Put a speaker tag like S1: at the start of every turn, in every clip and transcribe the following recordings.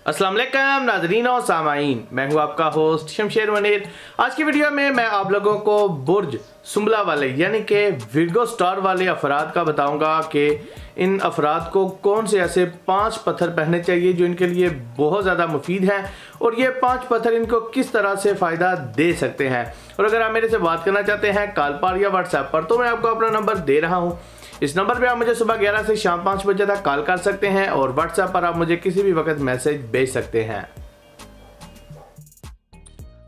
S1: अस्सलाम वालेकुम नाज़रीन और सामाईन, मैं हूं आपका होस्ट शमशेर मुनीर। आज की वीडियो में मैं आप लोगों को बुर्ज सुंबला वाले यानी कि विर्गो स्टार वाले अफराद का बताऊंगा कि इन अफराद को कौन से ऐसे 5 पत्थर पहनने चाहिए जो इनके लिए बहुत ज़्यादा मुफीद हैं और ये 5 पत्थर इनको किस तरह से फ़ायदा दे सकते हैं। और अगर आप मेरे से बात करना चाहते हैं कॉल पर या व्हाट्सएप पर तो मैं आपको अपना नंबर दे रहा हूँ। इस नंबर पे आप मुझे सुबह 11 से शाम 5 बजे तक कॉल कर सकते हैं और व्हाट्सएप पर आप मुझे किसी भी वक्त मैसेज भेज सकते हैं।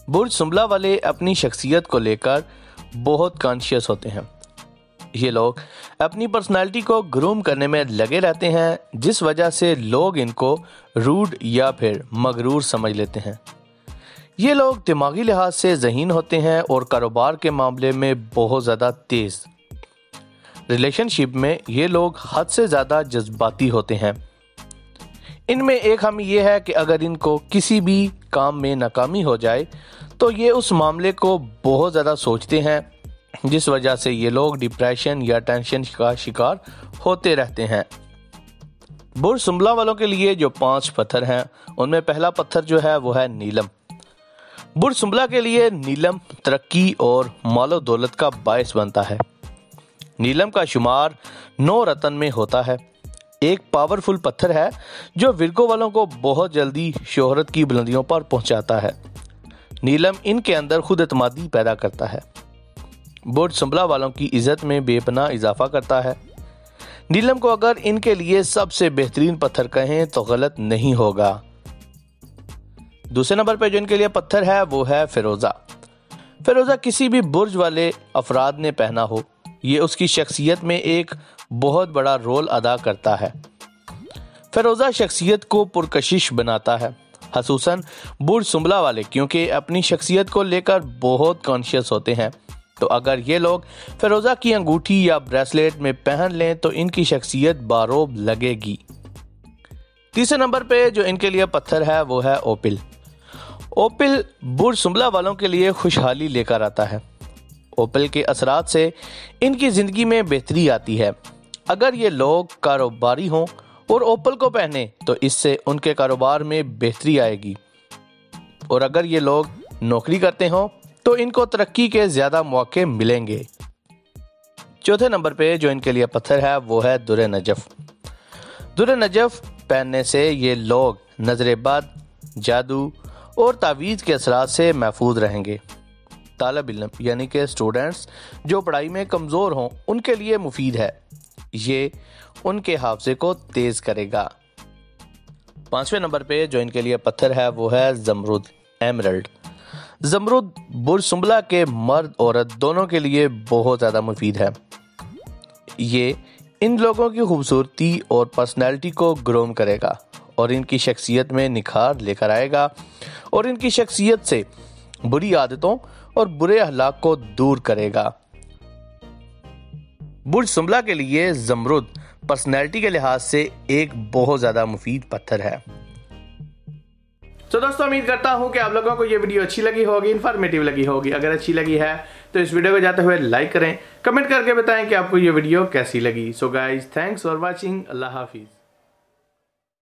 S2: बुर्ज सुंबला वाले अपनी शख्सियत को लेकर बहुत कॉन्शियस होते हैं। ये लोग अपनी पर्सनालिटी को ग्रूम करने में लगे रहते हैं, जिस वजह से लोग इनको रूड या फिर मगरूर समझ लेते हैं। ये लोग दिमागी लिहाज से ज़हीन होते हैं और कारोबार के मामले में बहुत ज़्यादा तेज़। रिलेशनशिप में ये लोग हद से ज़्यादा जज्बाती होते हैं। इनमें एक खामी ये है कि अगर इनको किसी भी काम में नाकामी हो जाए तो ये उस मामले को बहुत ज़्यादा सोचते हैं, जिस वजह से ये लोग डिप्रेशन या टेंशन का शिकार होते रहते हैं। बुर्ज सुंबला वालों के लिए जो 5 पत्थर हैं उनमें पहला पत्थर जो है वो है नीलम। बुर्ज सुंबला के लिए नीलम तरक्की और मालो दौलत का बायस बनता है। नीलम का शुमार 9 रतन में होता है। एक पावरफुल पत्थर है जो विर्गो वालों को बहुत जल्दी शोहरत की बुलंदियों पर पहुंचाता है। नीलम इनके अंदर खुद एतमादी पैदा करता है। बुर्ज सुंबला वालों की इज्जत में बेपनाह इजाफा करता है। नीलम को अगर इनके लिए सबसे बेहतरीन पत्थर कहें तो गलत नहीं होगा। दूसरे नंबर पर जो इनके लिए पत्थर है वो है फिरोजा। फिरोजा किसी भी बुर्ज वाले अफराद ने पहना हो, ये उसकी शख्सियत में एक बहुत बड़ा रोल अदा करता है। फिरोजा शख्सियत को पुरकशिश बनाता है, खसूसन बुर्ज सुंबला वाले, क्योंकि अपनी शख्सियत को लेकर बहुत कॉन्शियस होते हैं। तो अगर ये लोग फिरोजा की अंगूठी या ब्रेसलेट में पहन लें तो इनकी शख्सियत बारोब लगेगी। तीसरे नंबर पे जो इनके लिए पत्थर है वो है ओपिल। ओपिल बुर्ज सुंबला वालों के लिए खुशहाली लेकर आता है। ओपिल के असरात से इनकी ज़िंदगी में बेहतरी आती है। अगर ये लोग कारोबारी हों और ओपिल को पहने तो इससे उनके कारोबार में बेहतरी आएगी, और अगर ये लोग नौकरी करते हों तो इनको तरक्की के ज़्यादा मौके मिलेंगे। चौथे नंबर पे जो इनके लिए पत्थर है वो है दुर्र नजफ। दुर्र नजफ पहनने से ये लोग नजरेबद, जादू और तावीज़ के असरात से महफूज रहेंगे। तालिब इल्म यानी कि स्टूडेंट्स जो पढ़ाई में कमज़ोर हों उनके लिए मुफीद है। ये उनके हाफजे को तेज़ करेगा। 5वें नंबर पे जो इनके लिए पत्थर है वो है ज़मरुद, एमरल्ड। ज़मरुद बुर्ज सुंबला के मर्द औरत दोनों के लिए बहुत ज़्यादा मुफीद है। ये इन लोगों की खूबसूरती और पर्सनैलिटी को ग्रूम करेगा और इनकी शख्सियत में निखार लेकर आएगा और इनकी शख्सियत से बुरी आदतों और बुरे अखलाक को दूर करेगा। बुर्ज सुंबला के लिए ज़मरुद पर्सनैलिटी के लिहाज से एक बहुत ज़्यादा मुफीद पत्थर है।
S1: तो दोस्तों, उम्मीद करता हूं कि आप लोगों को ये वीडियो अच्छी लगी होगी, इन्फॉर्मेटिव लगी होगी। अगर अच्छी लगी है तो इस वीडियो को जाते हुए लाइक करें, कमेंट करके बताएं कि आपको ये वीडियो कैसी लगी। So guys, thanks for watching. अल्लाह हाफिज़।